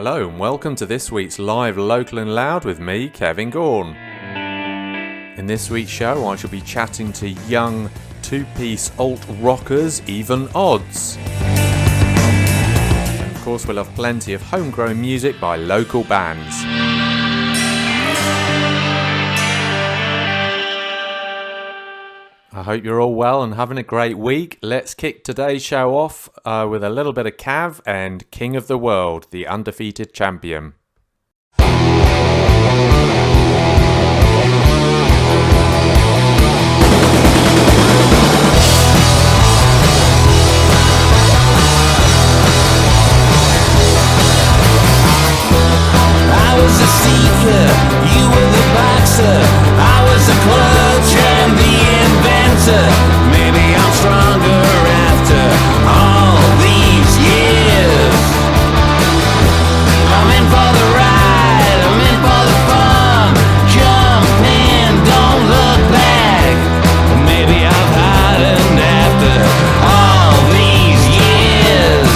Hello and welcome to this week's Live Local and Loud with me, Kevin Gaughan. In this week's show I shall be chatting to young two-piece alt rockers Even Odds. And of course we'll have plenty of homegrown music by local bands. I hope you're all well and having a great week. Let's kick today's show off with a little bit of Cav and King of the World, the undefeated champion. I was a seeker, you were the boxer. I was a clutch and the inventor. Maybe I'm stronger after all these years. I'm in for the ride, I'm in for the fun. Jump in, don't look back. Maybe I've hardened after all these years.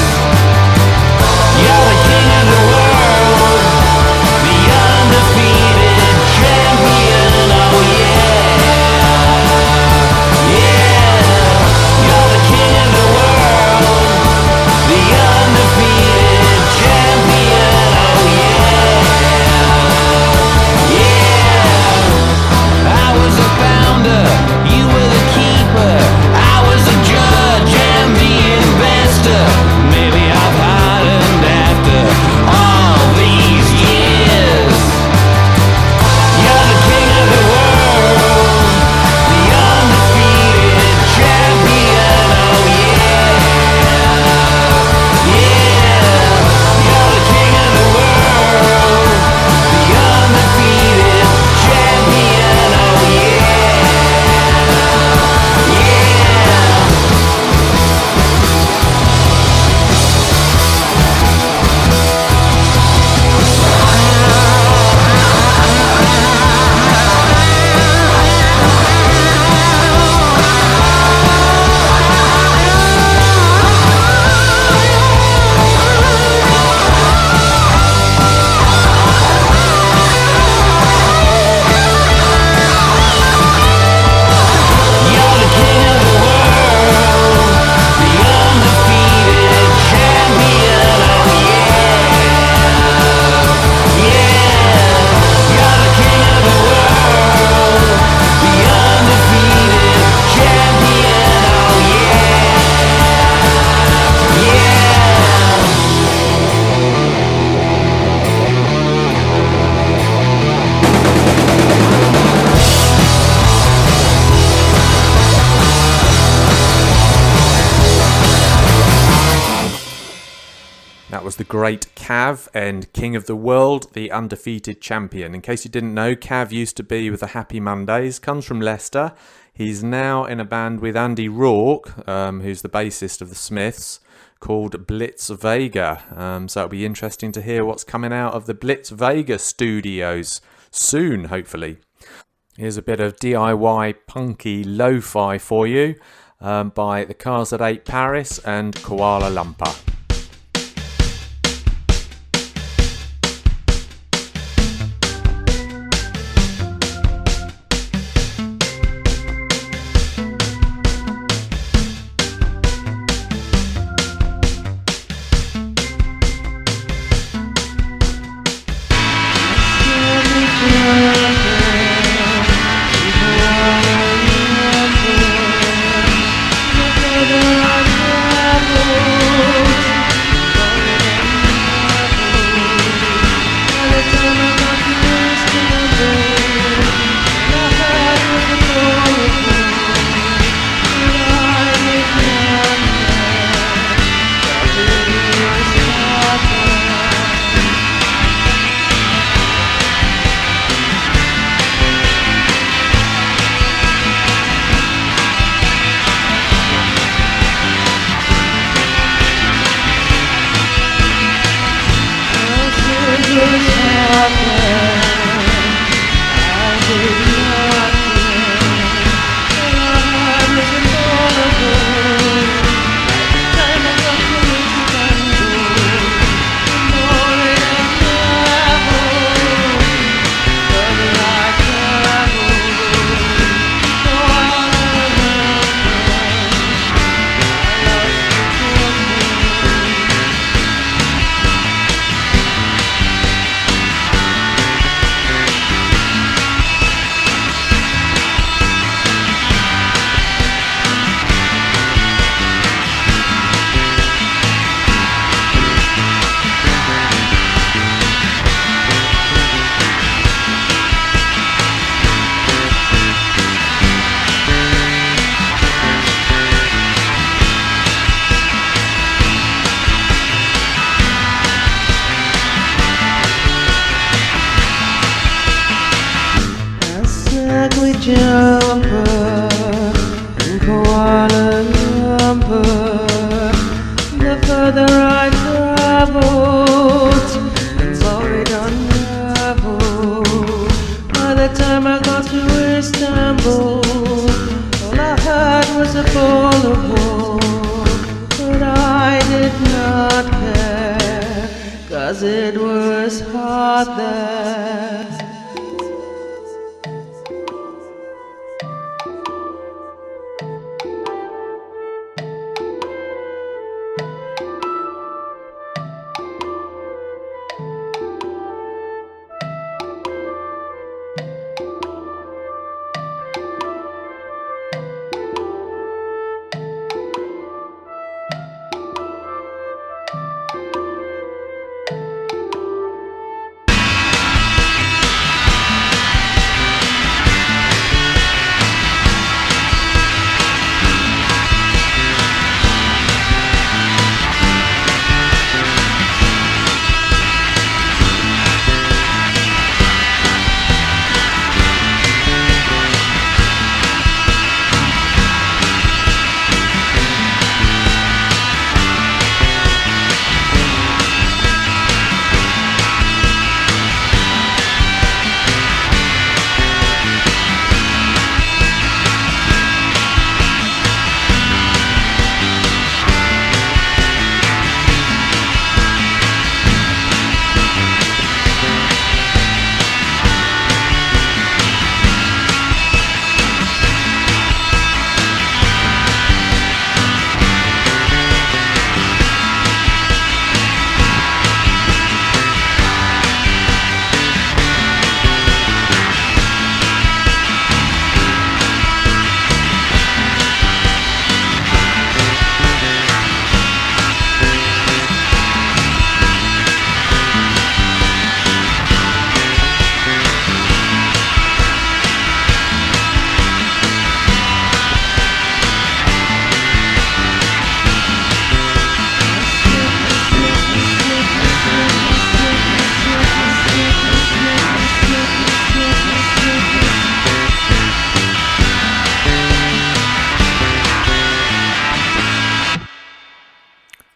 You're the king of the world, the undefeated champion, oh yeah. Yeah, you're the king of the world, the undefeated champion, oh yeah. Yeah, I was a founder, you were the keeper. I was a judge and the investor. Maybe I've hardened after all these years. You're the king of the world, the undefeated champion, oh yeah. Yeah, you're the king of the world, the undefeated champion, oh yeah. Yeah. You're the king of the world, the undefeated champion, oh yeah. Yeah, you're the king of the world, the undefeated champion, oh yeah. Yeah. That was the great Cav and King of the World, the undefeated champion. In case you didn't know, Cav used to be with the Happy Mondays, comes from Leicester. He's now in a band with Andy Rourke, who's the bassist of the Smiths, called Blitz Vega. So it'll be interesting to hear what's coming out of the Blitz Vega studios soon, hopefully. Here's a bit of DIY punky lo-fi for you by the Cars at 8 Paris and Kuala Lumpur. Thank you. jumper in Kuala Lumpur. The further I traveled, the more it unraveled. By the time I got to Istanbul, all I heard was a ball of wool. But I did not care, 'cause it was hot there.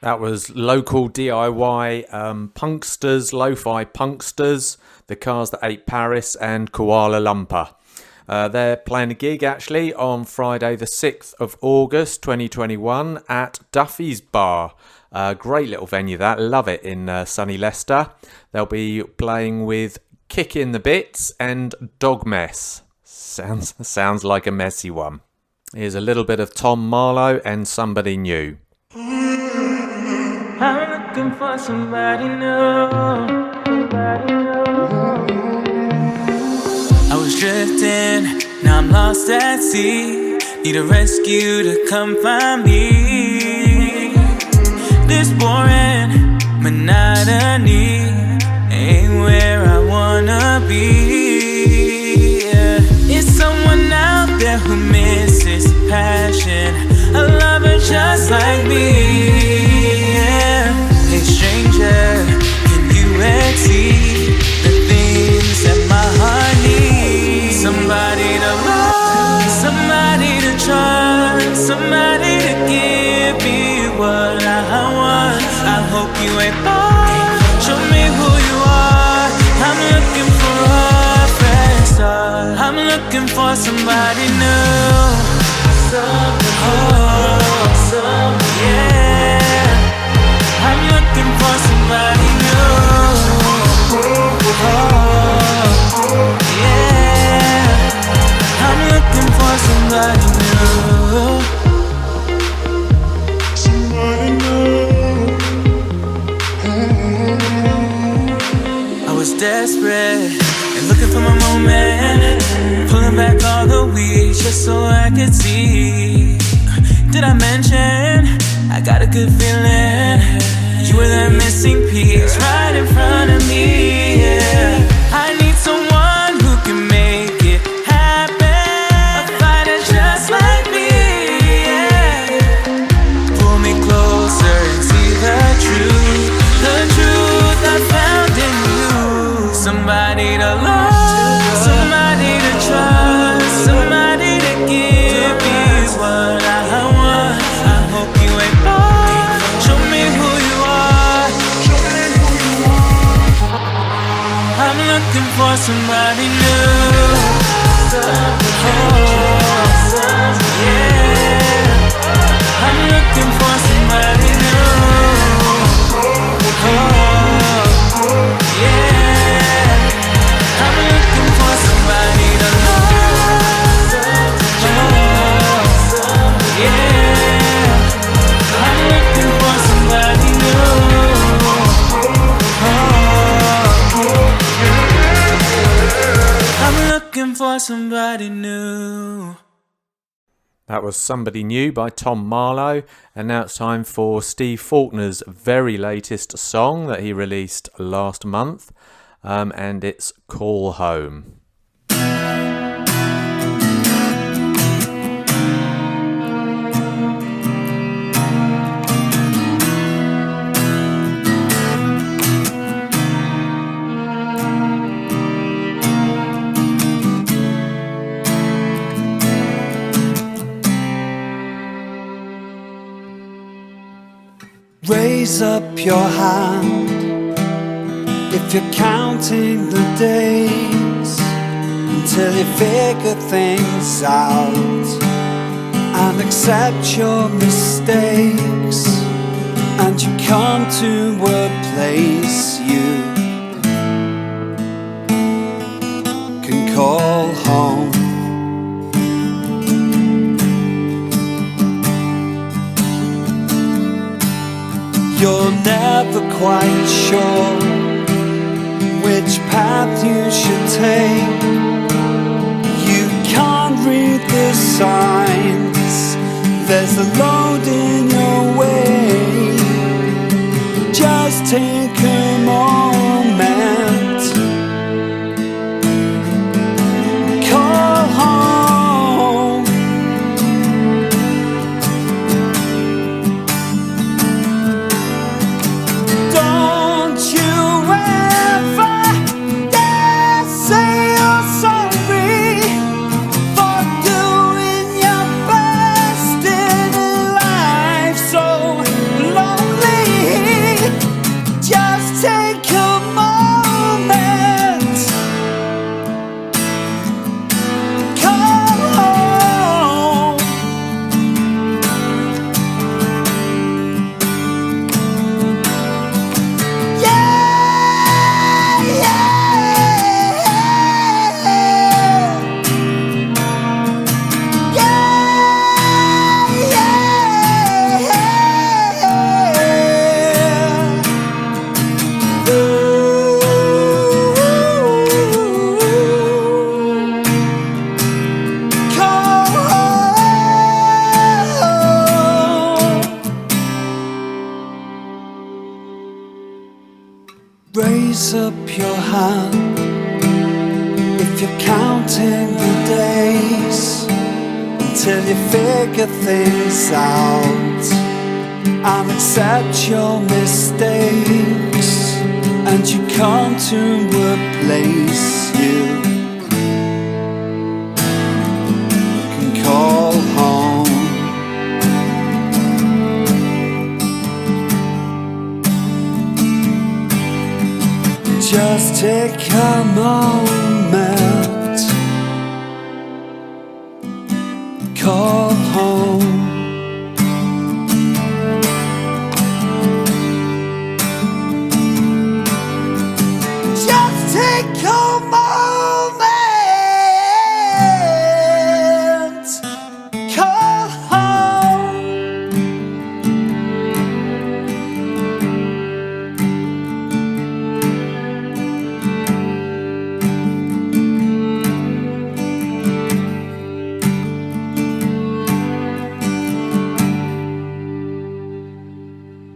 That was local DIY punksters, lo-fi punksters, the Cars That Ate Paris and Kuala Lumpur. They're playing a gig actually on Friday the 6th of August 2021 at Duffy's Bar. Great little venue that, love it, in sunny Leicester. They'll be playing with Kick in the Bits and Dog Mess. Sounds like a messy one. Here's a little bit of Tom Marlowe and Somebody New. I'm looking for somebody new. I was drifting, now I'm lost at sea. Need a rescue to come find me. This boring monotony ain't where I wanna be. Yeah. It's someone out there who misses passion, a lover just like me. Hey stranger, can you exceed the things that my heart needs? Somebody to love, somebody to trust, somebody to give me what I want. I hope you ain't bored, show me who you are. I'm looking for a fresh start. I'm looking for somebody new. Yeah, I'm looking for somebody new. Yeah, I'm looking for somebody new. Somebody new. I was desperate and looking for my moment, pulling back all the weeds just so I could see. Did I mention I got a good feeling? You were that missing piece right in front of me. Yeah. I need someone who can make it happen, a fighter just like me. Yeah. Pull me closer and see the truth I found in you. Somebody to love, somebody to trust, somebody somebody new. That was Somebody New by Tom Marlowe, and now it's time for Steve Faulkner's very latest song that he released last month, and it's Call Home. Raise up your hand if you're counting the days until you figure things out and accept your mistakes, and you come to a place you can call home. You're never quite sure which path you should take. You can't read the signs, there's a load in your way. Just take a moment, call home. Don't you ever dare say you're sorry for doing your best in a life so lonely. Just take a moment, come home. Yeah, Raise up your hand if you're counting the days until you figure things out and accept your mistakes, and you come to a place you can call home. Just take a moment, call home. Just take a moment, call home.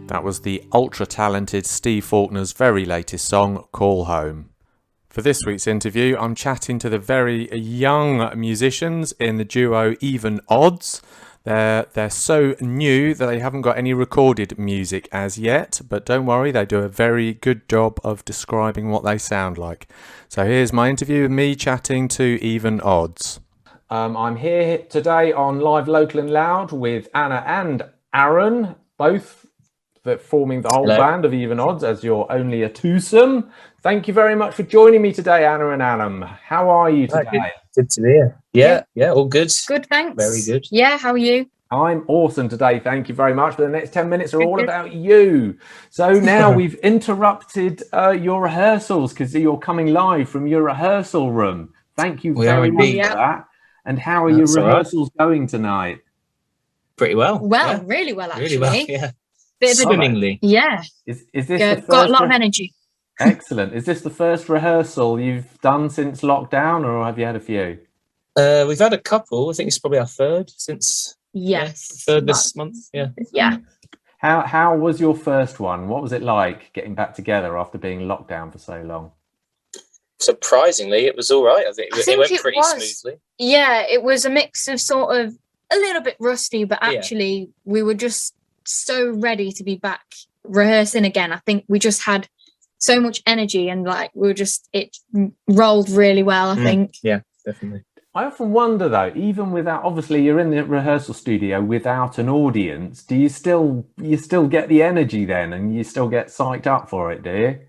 That was the ultra-talented Steve Faulkner's very latest song, Call Home. For this week's interview, I'm chatting to the very young musicians in the duo Even Odds. They're so new that they haven't got any recorded music as yet, but don't worry, they do a very good job of describing what they sound like. So here's my interview with me chatting to Even Odds. I'm here today on Live Local and Loud with Anna and Aron, both forming the whole band of Even Odds as you're only a twosome. Thank you very much for joining me today, Anna and Aron. How are you today? Good to be here. Yeah, all good. Good, thanks. Very good. Yeah, how are you? I'm awesome today. Thank you very much. For the next 10 minutes are all about you. So now we've interrupted your rehearsals because you're coming live from your rehearsal room. Thank you very much for that. And how are your rehearsals going tonight? Pretty well. Well, really well, actually. Really well, yeah. Bit of Swimmingly. Yeah. Is this the first got a lot of energy. Excellent. Is this the first rehearsal you've done since lockdown, or have you had a few? We've had a couple. I think it's probably our third since Yes. third this month. Yeah. Yeah. How was your first one? What was it like getting back together after being locked down for so long? Surprisingly, it was all right. I think it went pretty smoothly. Yeah, it was a mix of sort of a little bit rusty, but actually we were just so ready to be back rehearsing again. I think we just had so much energy and like it rolled really well, I think. Yeah, definitely. I often wonder though, even without, obviously you're in the rehearsal studio without an audience, do you still get the energy then and you still get psyched up for it, do you?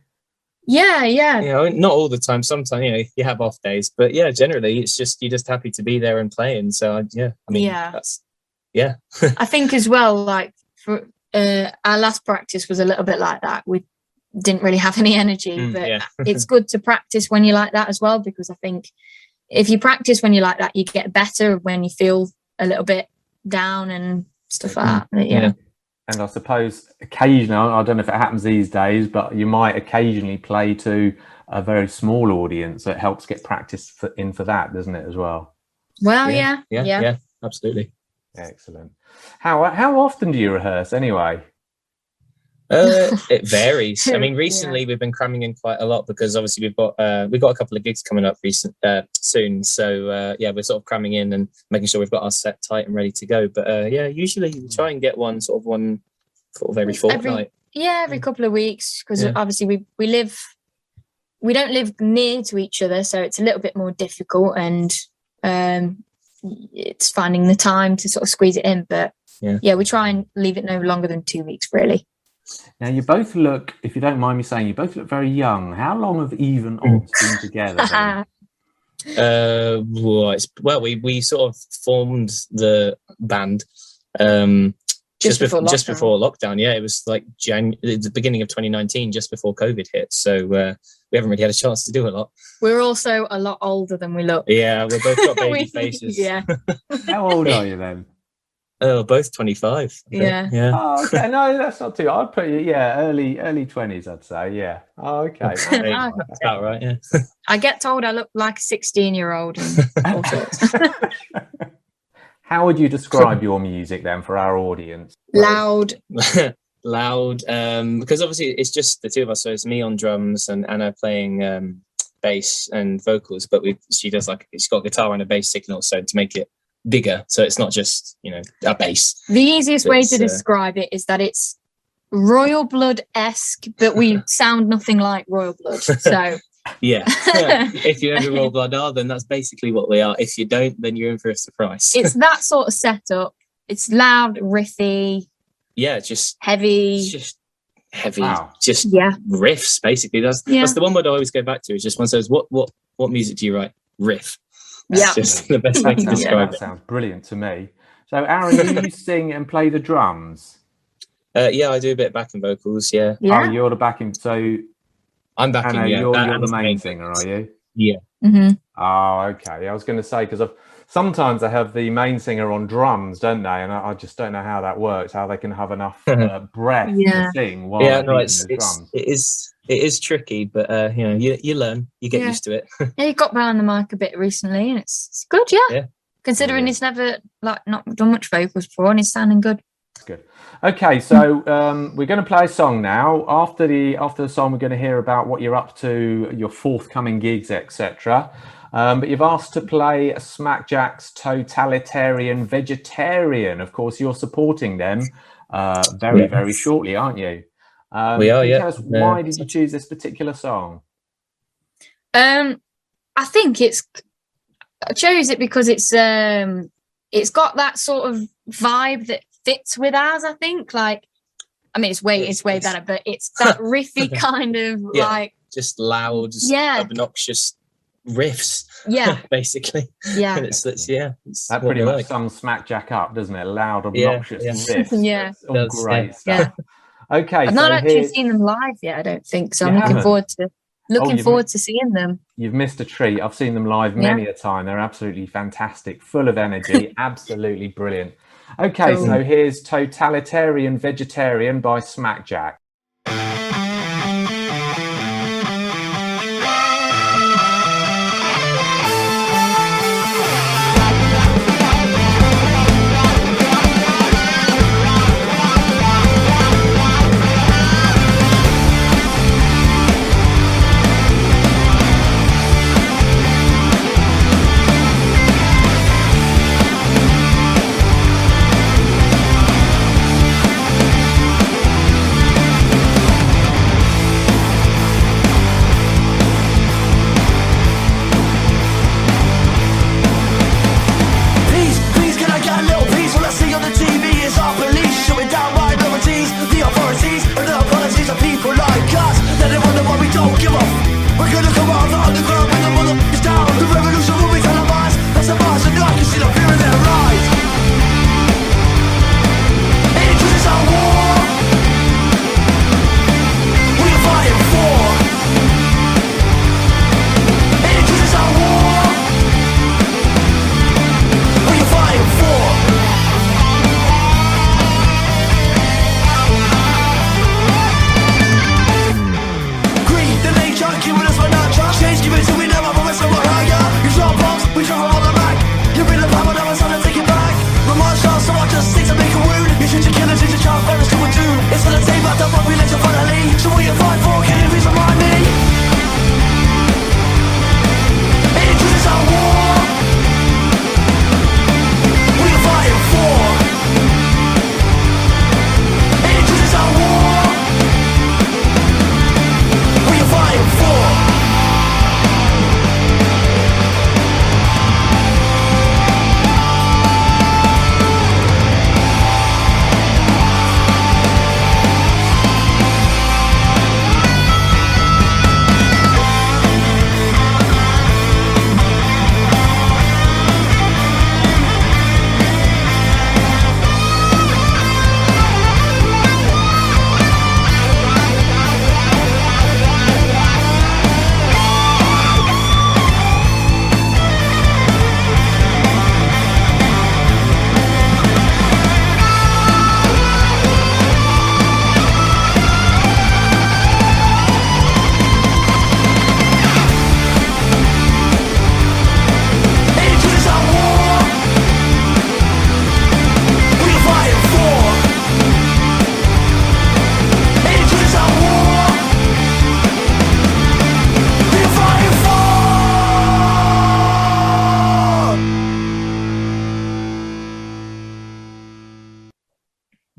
Yeah. Not all the time. Sometimes, you have off days, but yeah, generally it's just, you're just happy to be there and playing. So that's, I think as well, like for our last practice was a little bit like that. We didn't really have any energy, but it's good to practice when you're like that as well, because I think if you practice when you're like that, you get better when you feel a little bit down and stuff like that. But, yeah. And I suppose occasionally, I don't know if it happens these days, but you might occasionally play to a very small audience. It helps get practice for that, doesn't it, as well? Well, yeah, absolutely. Excellent. How often do you rehearse anyway? It varies. I mean, recently we've been cramming in quite a lot because obviously we've got a couple of gigs coming up soon. So we're sort of cramming in and making sure we've got our set tight and ready to go. But usually we try and get one sort of every fortnight. Every couple of weeks, because obviously we don't live near to each other, so it's a little bit more difficult, and it's finding the time to sort of squeeze it in. But we try and leave it no longer than 2 weeks, really. Now, you both look, if you don't mind me saying, you both look very young. How long have Even Odds been together? We sort of formed the band just before lockdown. Yeah, it was like the beginning of 2019, just before COVID hit. So we haven't really had a chance to do a lot. We're also a lot older than we look. Yeah, we've both got baby faces. Yeah. How old are you then? Oh, both 25. Yeah. Oh, okay. No, that's not too. I'd put you, early 20s, I'd say. Yeah. Oh, okay. That's about right. Yeah. I get told I look like a 16-year-old and all sorts. How would you describe your music then for our audience? Loud. Because obviously it's just the two of us. So it's me on drums and Anna playing bass and vocals. But she's got a guitar and a bass signal, so to make it bigger, so it's not just a bass. The easiest way to describe it is that it's Royal Blood-esque, but we sound nothing like Royal Blood. So if you know who Royal Blood are, then that's basically what we are. If you don't, then you're in for a surprise. It's that sort of setup. It's loud, riffy. Yeah, just heavy. Just heavy. Wow. Just riffs. Basically, that's the one word I always go back to. Is just one says, "What music do you write?" Riff. That's just the best way to describe it. That sounds brilliant to me. So, Aaron, do you sing and play the drums? I do a bit of backing vocals. Yeah. Oh, you're the backing. So, I'm backing. Anna, you're the main singer, are you? Yeah. Mm-hmm. Oh, okay. I was going to say, because sometimes they have the main singer on drums, don't they? And I just don't know how that works. How they can have enough breath to sing while drums. It is tricky, but you learn, you get used to it. He got behind the mic a bit recently, and it's good. Yeah. Considering he's never not done much vocals before, and he's sounding good. Good. Okay, so we're going to play a song now. After the song, we're going to hear about what you're up to, your forthcoming gigs, etc. But you've asked to play Smackjack's Totalitarian Vegetarian. Of course, you're supporting them very, very shortly, aren't you? We are, tell us, why did you choose this particular song? I think I chose it because it's got that sort of vibe that fits with ours. I think, it's way better, but it's that riffy kind of just loud, obnoxious riffs. Yeah, basically. Yeah, and it's that pretty much sums Smackjack up, doesn't it? Loud, obnoxious riffs. Yeah, it's all great stuff. Yeah. Okay, I've not actually seen them live yet, I don't think. So I'm looking forward to seeing them. You've missed a treat. I've seen them live many a time. They're absolutely fantastic, full of energy, absolutely brilliant. Okay, so here's Totalitarian Vegetarian by Smackjack.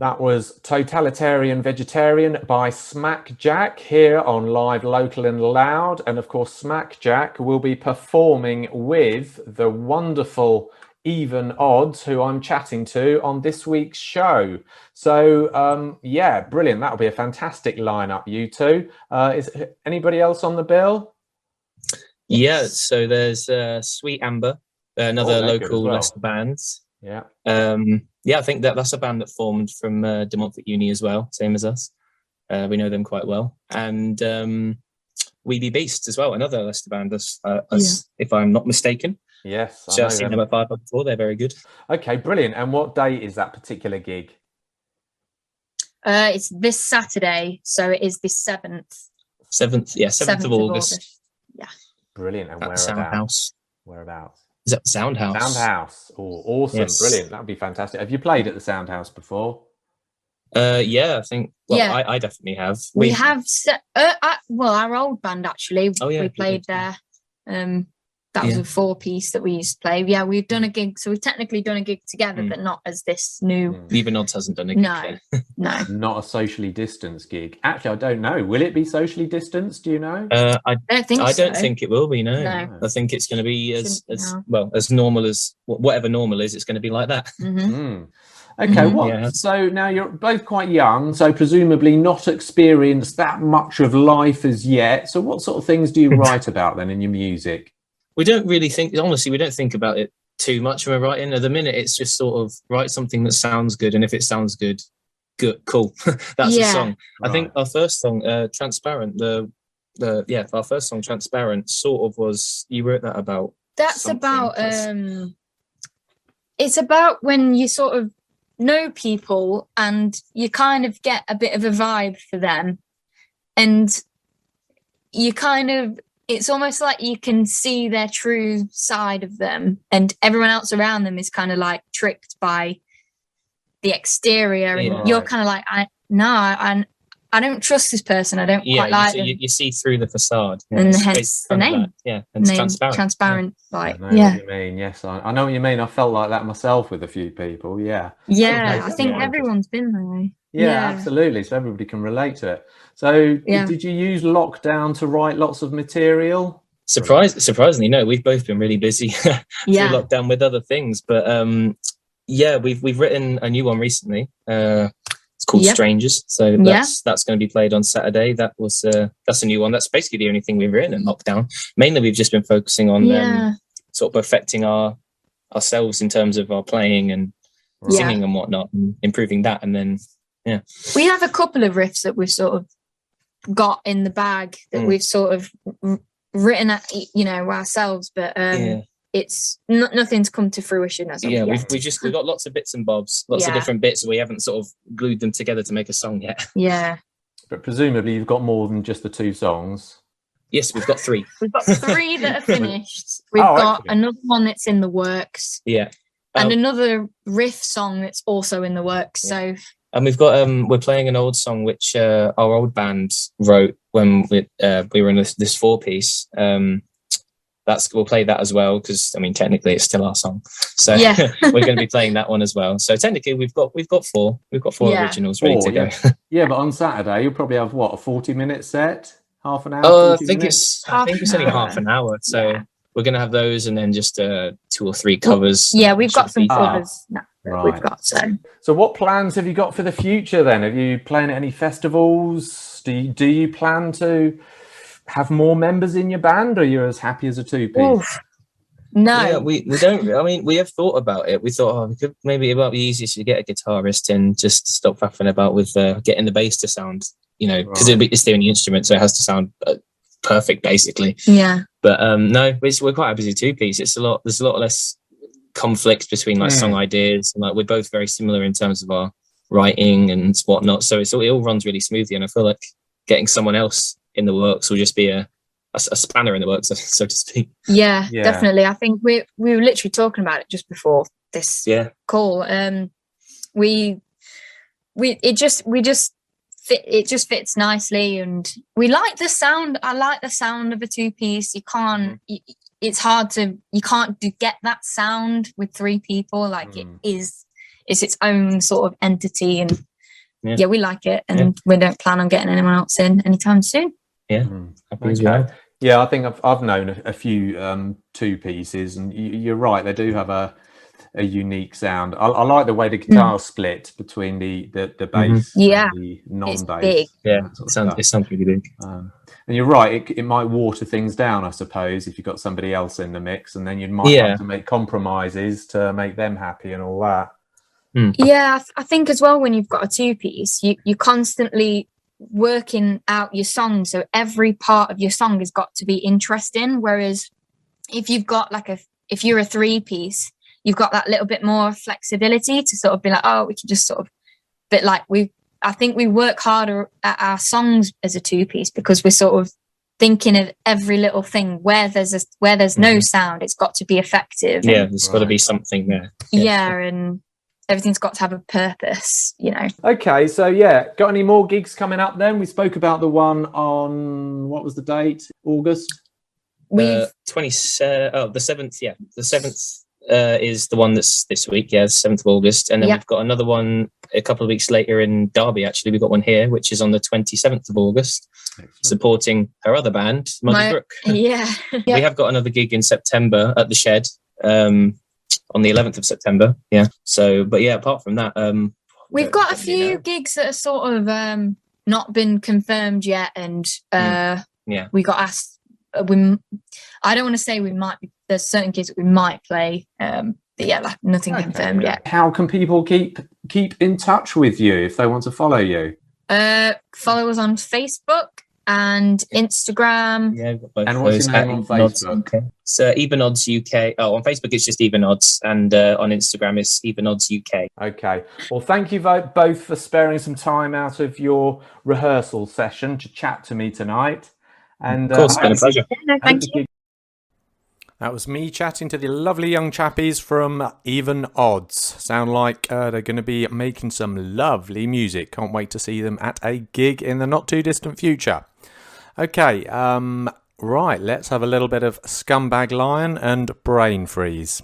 That was Totalitarian Vegetarian by Smack Jack here on Live, Local and Loud. And of course, Smack Jack will be performing with the wonderful Even Odds, who I'm chatting to on this week's show. So, yeah, brilliant. That'll be a fantastic lineup, you two. Is anybody else on the bill? Yeah, so there's Sweet Amber, another local well. Leicester band. Yeah. Yeah, I think that's a band that formed from De Montfort Uni as well, same as us. We know them quite well. And We Be Beast as well, another Leicester band, if I'm not mistaken. Yes. So I've seen them at Five before. They're very good. Okay, brilliant. And what date is that particular gig? It's this Saturday, so it is the 7th. 7th of August. Yeah. Brilliant. And whereabouts? Soundhouse. Whereabouts? Is that Soundhouse? Soundhouse. Oh, awesome. Yes. Brilliant. That'd be fantastic. Have you played at the Soundhouse before? Yeah, I think. Well, yeah. I definitely have. We have. Our old band actually. Oh yeah, we played there. That was a 4-piece that we used to play. Yeah, we've done a gig, so we've technically done a gig together, but not as this new. Even Odds hasn't done a gig. No. Not a socially distanced gig. Actually, I don't know. Will it be socially distanced? Do you know? I don't think it will be. No. I think it's going to be as normal as whatever normal is. It's going to be like that. Okay. So now you're both quite young, so presumably not experienced that much of life as yet. So what sort of things do you write about then in your music? We don't really think, honestly, we don't think about it too much when we're writing. At the minute, it's just sort of write something that sounds good. And if it sounds good, cool. That's the song. Right. I think our first song, Transparent, our first song, Transparent, sort of was, you wrote that about. That's about, it's about when you sort of know people and you kind of get a bit of a vibe for them. And you kind of, it's almost like you can see their true side of them, and everyone else around them is kind of like tricked by the exterior, and you're kind of like, I don't trust this person. I don't quite like them. You see through the facade, and hence the name. And it's transparent. Transparent, I know what you mean. Yes, I know what you mean. I felt like that myself with a few people. Yeah. I think everyone's been there. Yeah, absolutely. So everybody can relate to it. So did you use lockdown to write lots of material? Surprisingly, no. We've both been really busy through lockdown with other things. But we've written a new one recently. It's called Strangers. So that's going to be played on Saturday. That's a new one. That's basically the only thing we've written in lockdown. Mainly, we've just been focusing on sort of perfecting ourselves in terms of our playing and singing and whatnot, and improving that, and then. Yeah, we have a couple of riffs that we've sort of got in the bag that we've sort of written at, ourselves, but it's nothing's come to fruition as of yet. We've got lots of bits and bobs, lots of different bits. We haven't sort of glued them together to make a song yet. Yeah, but presumably you've got more than just the 2 songs. Yes, we've got 3. We've got 3 that are finished. We've got another one that's in the works. Yeah, and another riff song that's also in the works. So. And we've got we're playing an old song which our old band wrote when we were in this 4-piece. We'll play that as well, because I mean technically it's still our song. So we're going to be playing that one as well. So technically we've got 4 originals ready to go. Yeah, but on Saturday you'll probably have a 40-minute set, half an hour. I think it's only half an hour. So we're going to have those, and then just 2 or 3 covers. We've got some covers. Right. We've got so what plans have you got for the future then? Have you playing at any festivals? Do you plan to have more members in your band, or you're as happy as a 2-piece? No, we don't. I mean, we have thought about it. We thought maybe it might be easier to get a guitarist and just stop faffing about with getting the bass to sound, because it's the only instrument, so it has to sound perfect basically. But no, we're quite happy as a 2-piece. There's a lot less conflict between song ideas, and we're both very similar in terms of our writing and whatnot, so it all runs really smoothly, and I feel like getting someone else in the works will just be a spanner in the works, so to speak. Definitely. I think we were literally talking about it just before this call. It just fits nicely, and we like the sound. I like the sound of a 2-piece. You can't it's hard to, you can't get that sound with 3 people. Like it's its own sort of entity, and yeah, we like it, and we don't plan on getting anyone else in anytime soon. Yeah, okay. Yeah, I think I've known a few two pieces, and you're right, they do have a unique sound. I like the way the guitar split between the bass and the non-bass. Big. Yeah, it sounds really big. And you're right, it might water things down, I suppose, if you've got somebody else in the mix, and then you might have to make compromises to make them happy and all that. Yeah, I think as well, when you've got a two-piece, you're constantly working out your song, so every part of your song has got to be interesting, whereas if you've got if you're a three-piece, you've got that little bit more flexibility to sort of be like, oh, we can just sort of, but I think we work harder at our songs as a two-piece because we're sort of thinking of every little thing. Where there's no sound, it's got to be effective. Yeah, there's got to be something there. Yeah, and everything's got to have a purpose, Okay, so got any more gigs coming up then? We spoke about the one on, what was the date? August? The 7th, the 7th is the one that's this week, 7th of August, and then we've got another one a couple of weeks later in Derby. Actually, we've got one here which is on the 27th of August. Excellent. Supporting her other band, Muddy Brook. We have got another gig in September at the Shed on the 11th of September. Apart from that, we've got a few gigs that are sort of not been confirmed yet, and we got asked. I don't want to say we might be. There's certain gigs that we might play, but nothing confirmed yet. How can people keep in touch with you if they want to follow you? Follow us on Facebook and Instagram. Yeah, and what's your name on Facebook? It's Even Odds UK. Oh, on Facebook it's just Even Odds, and on Instagram it's Even Odds UK. Okay. Well, thank you both for sparing some time out of your rehearsal session to chat to me tonight. And of course, it's been a pleasure. Thank you. That was me chatting to the lovely young chappies from Even Odds. Sound like they're going to be making some lovely music. Can't wait to see them at a gig in the not too distant future. Okay, right, let's have a little bit of Scumbag Lion and Brain Freeze.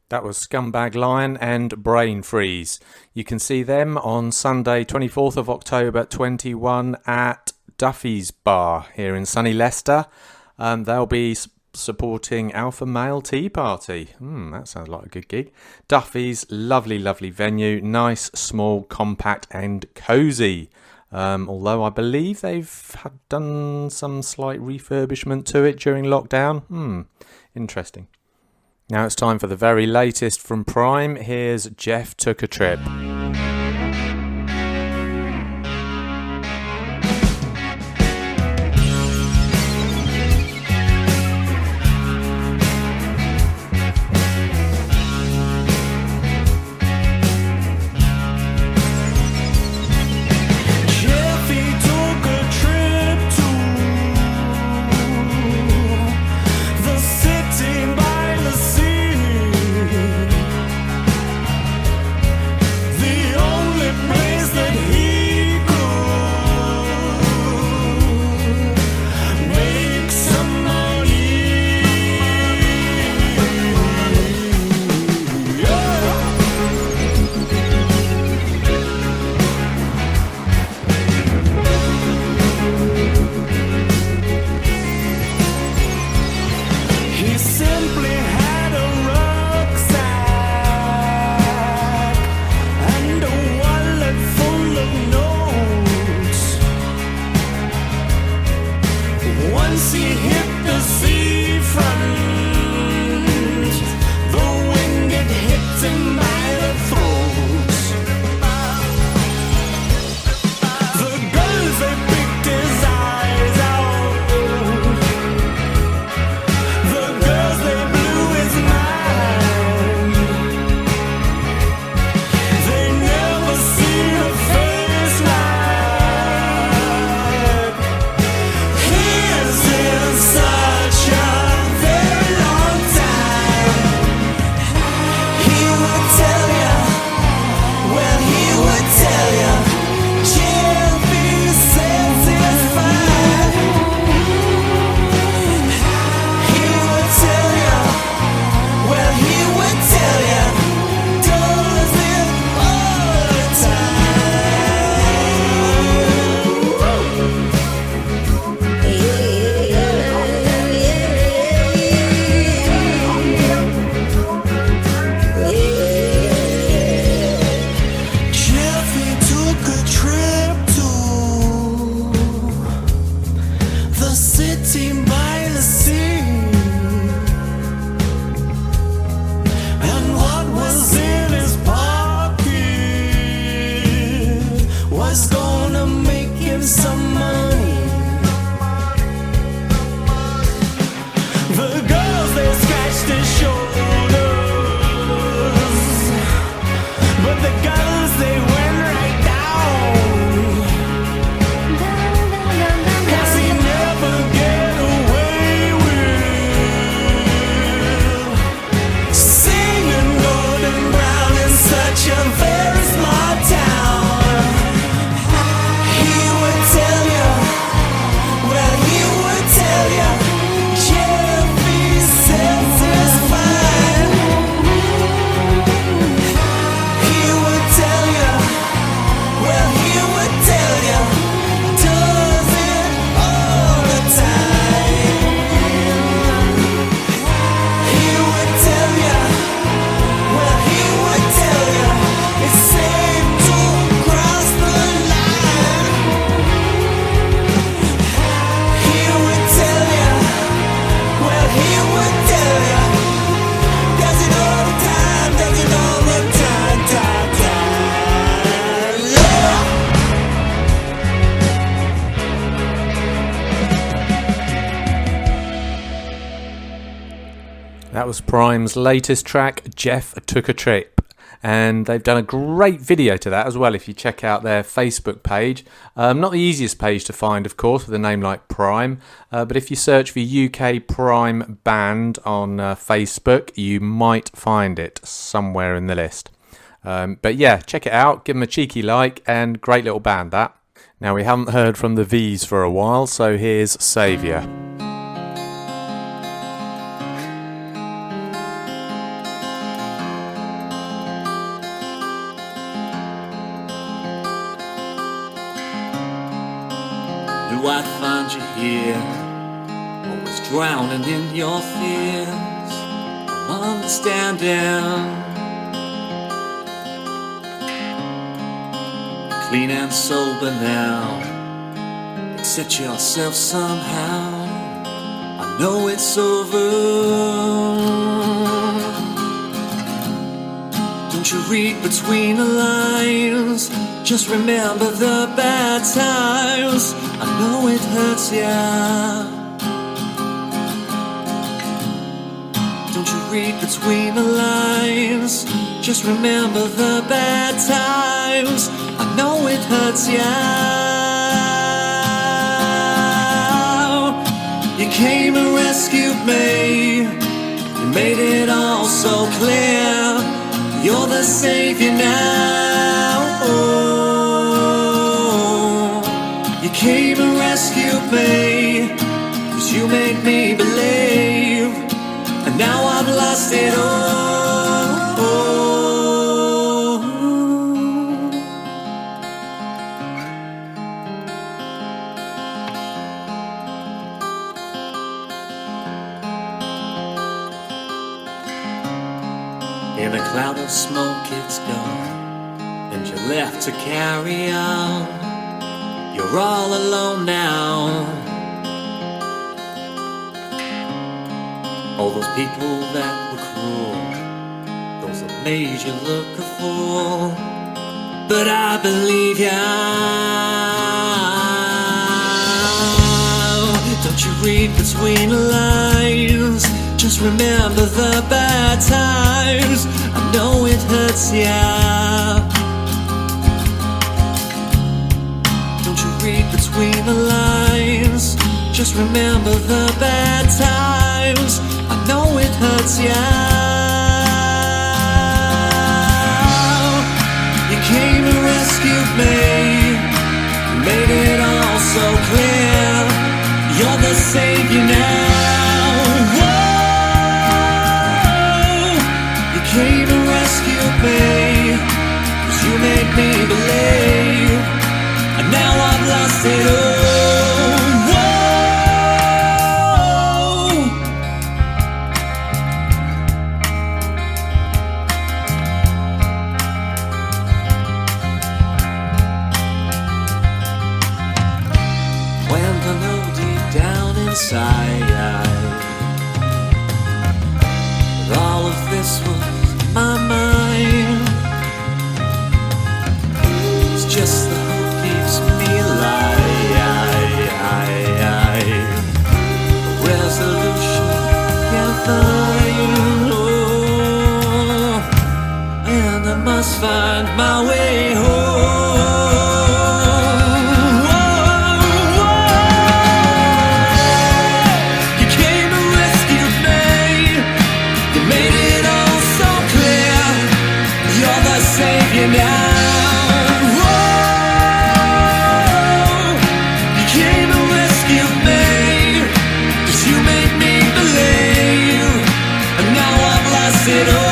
That was Scumbag Lion and Brain Freeze. You can see them on Sunday 24th of October 21 at Duffy's Bar here in sunny Leicester. They'll be supporting Alpha Male Tea Party. That sounds like a good gig. Duffy's, lovely, lovely venue. Nice, small, compact and cosy. Although I believe they've done some slight refurbishment to it during lockdown. Interesting. Now it's time for the very latest from Prime. Here's Jeff Took a Trip. That was Prime's latest track, Jeff Took a Trip. And they've done a great video to that as well if you check out their Facebook page. Not the easiest page to find, of course, with a name like Prime. But if you search for UK Prime Band on Facebook, you might find it somewhere in the list. But yeah, check it out, give them a cheeky like, and great little band that. Now, we haven't heard from the V's for a while, so here's Saviour. I'd find you here, always drowning in your fears. I'm understanding, clean and sober now. Accept yourself somehow. I know it's over. Don't you read between the lines? Just remember the bad times. I know it hurts ya. Don't you read between the lines? Just remember the bad times. I know it hurts ya. You came and rescued me. You made it all so clear. You're the savior now. You came and rescued me, 'cause you made me believe. And now I've lost it all. In a cloud of smoke it's gone, and you're left to carry on. You're all alone now. All those people that were cruel, those that made you look a fool. But I believe ya. Don't you read between the lines? Just remember the bad times. I know it hurts ya. Don't you read between the lines? Just remember the bad times. I know it hurts ya. You came and rescued me. You made it all so clear. You're the savior now. Whoa. You came and rescued me, 'cause you made me believe. And now I've lost it all. Whoa. When I know deep down inside that all of this was my mind, it's just the hope keeps me alive. A resolution can't find, oh, and I must find my way home. You came and rescued me. You made it all so clear. You're the savior now. It all.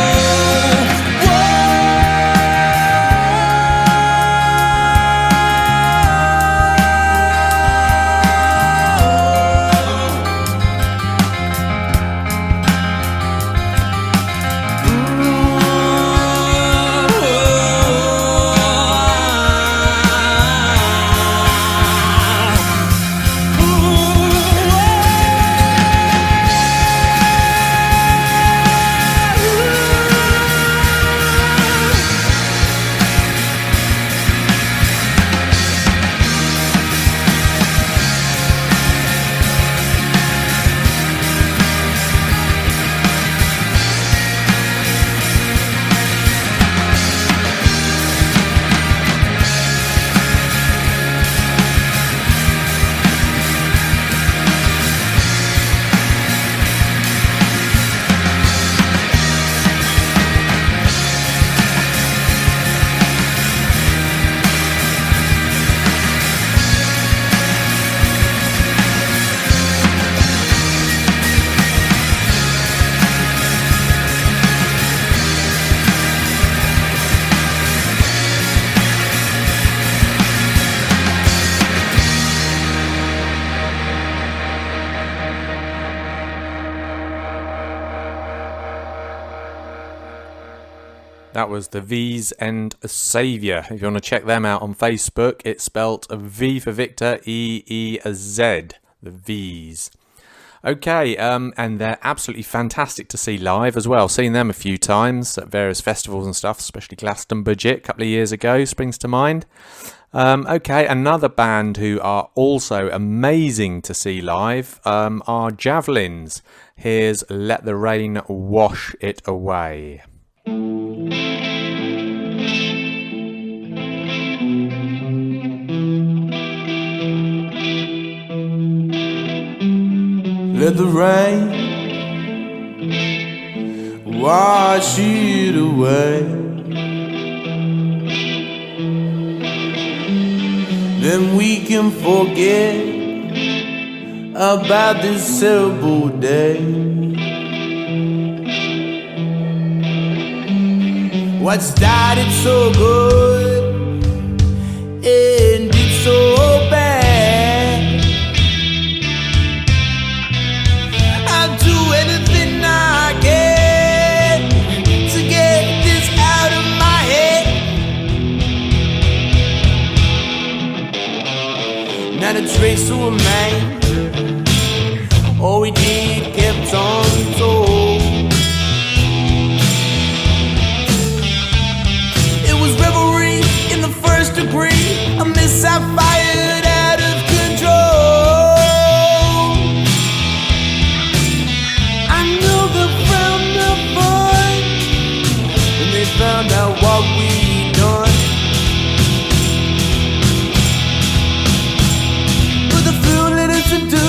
That was the V's and Saviour. If you want to check them out on Facebook, it's spelt V for Victor, E-E-Z, the V's. Okay, and they're absolutely fantastic to see live as well. Seen them a few times at various festivals and stuff, especially Glastonbury a couple of years ago, springs to mind. Okay, another band who are also amazing to see live are Javelins. Here's Let the Rain Wash It Away. Let the rain wash it away. Then we can forget about this terrible day. What started so good ended so bad. I'll do anything I can to get this out of my head. Not a trace of a man, all we did kept on told. It was revelry in the first degree, a missile fired out of control. I know the frown of fun when they found out what we'd done. But the few letters to do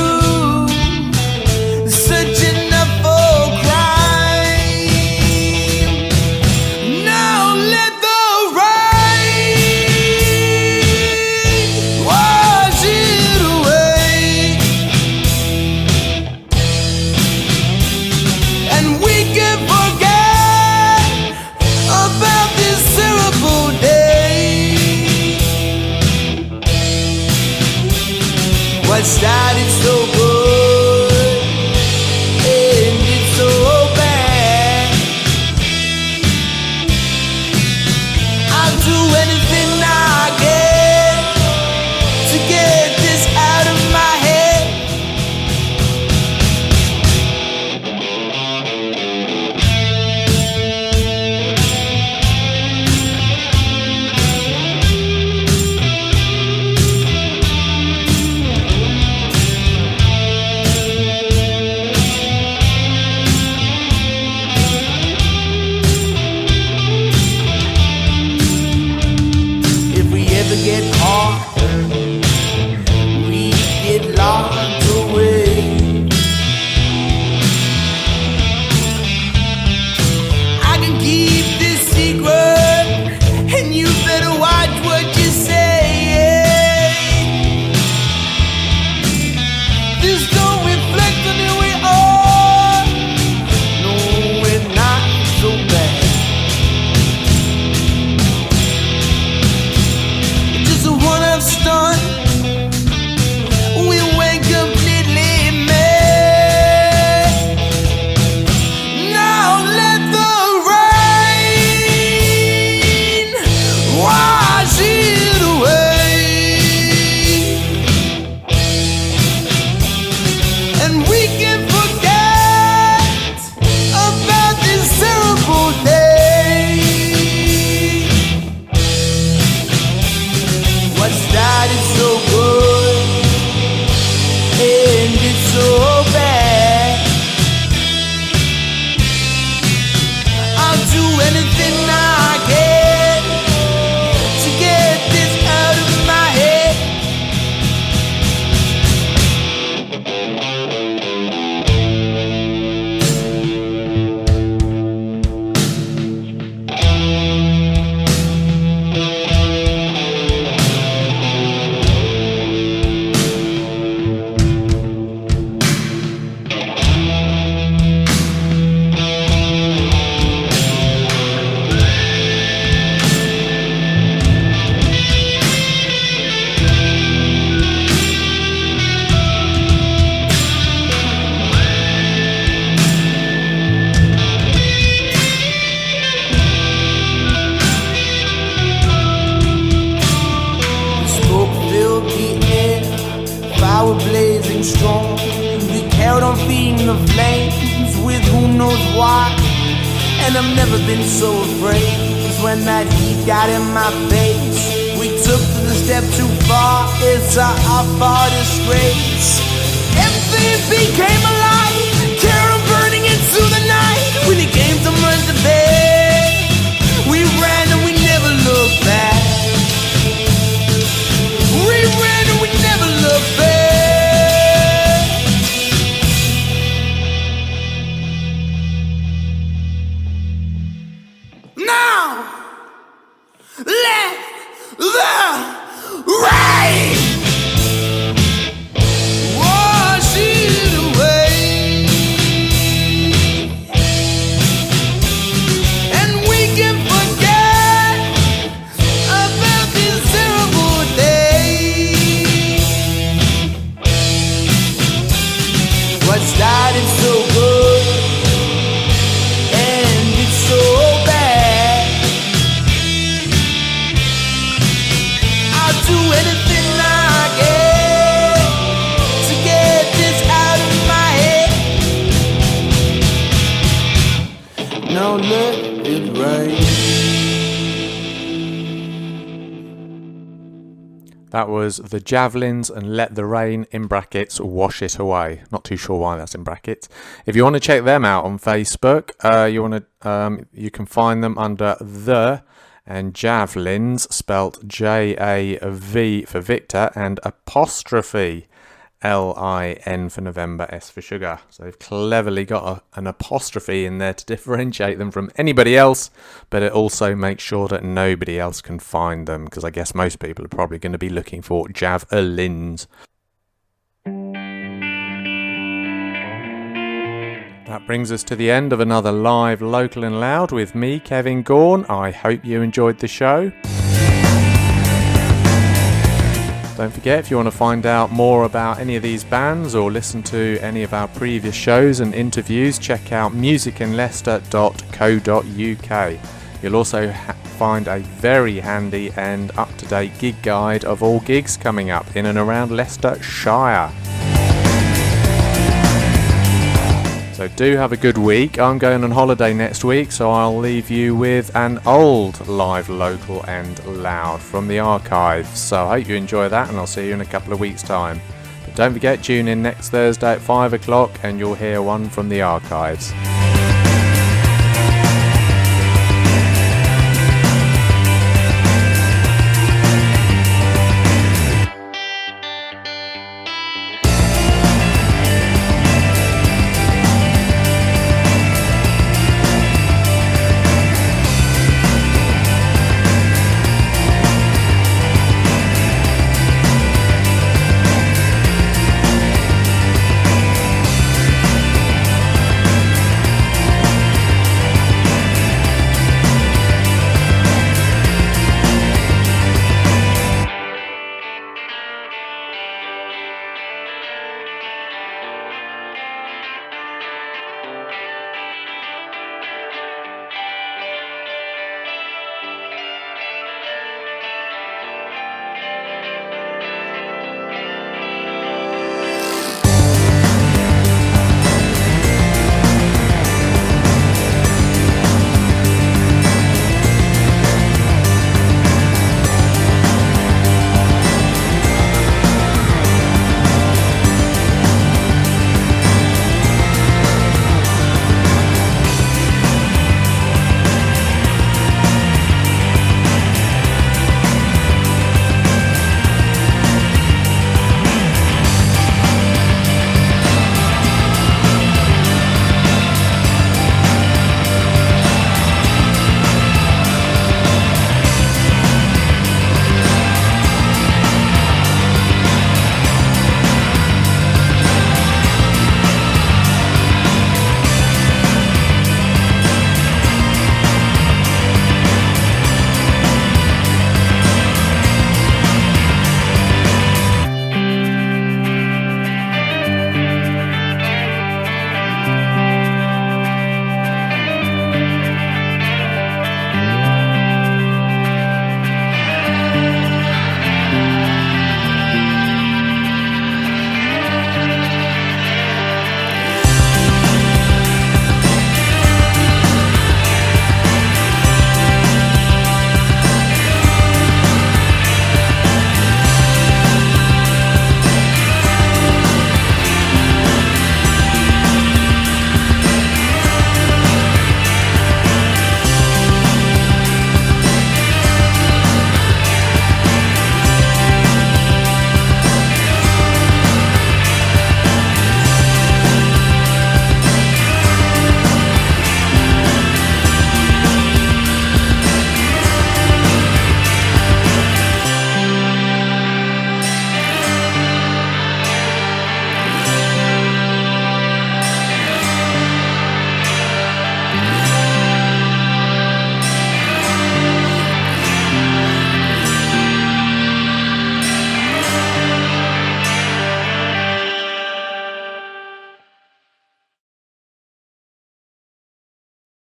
And I've never been so afraid, 'cause when that heat got in my face, we took the step too far, it's our far disgrace. Everything became alive, Carol burning into the night. When it came to much to bed, we ran and we never looked back. We ran and we never looked back. Now, let the rain wash it away, and we can forget about this terrible day. What started so good ended so bad. I'll do anything I can to get this out of my head. Now let it rain. That was The Javelins and Let the Rain, in brackets, Wash It Away. Not too sure why that's in brackets. If you want to check them out on Facebook, you can find them under The and Javelins, spelt Jav for Victor and apostrophe LIN for November, S for sugar. So they've cleverly got an apostrophe in there to differentiate them from anybody else, but it also makes sure that nobody else can find them, because I guess most people are probably going to be looking for javelins. That brings us to the end of another live Local and Loud with me, Kevin Gaughan. I hope you enjoyed the show. Don't forget, if you want to find out more about any of these bands or listen to any of our previous shows and interviews, check out musicinleicester.co.uk. You'll also find a very handy and up-to-date gig guide of all gigs coming up in and around Leicestershire. So do have a good week. I'm going on holiday next week, so I'll leave you with an old live Local and Loud from the archives. So I hope you enjoy that, and I'll see you in a couple of weeks' time. But don't forget, tune in next Thursday at 5 o'clock and you'll hear one from the archives.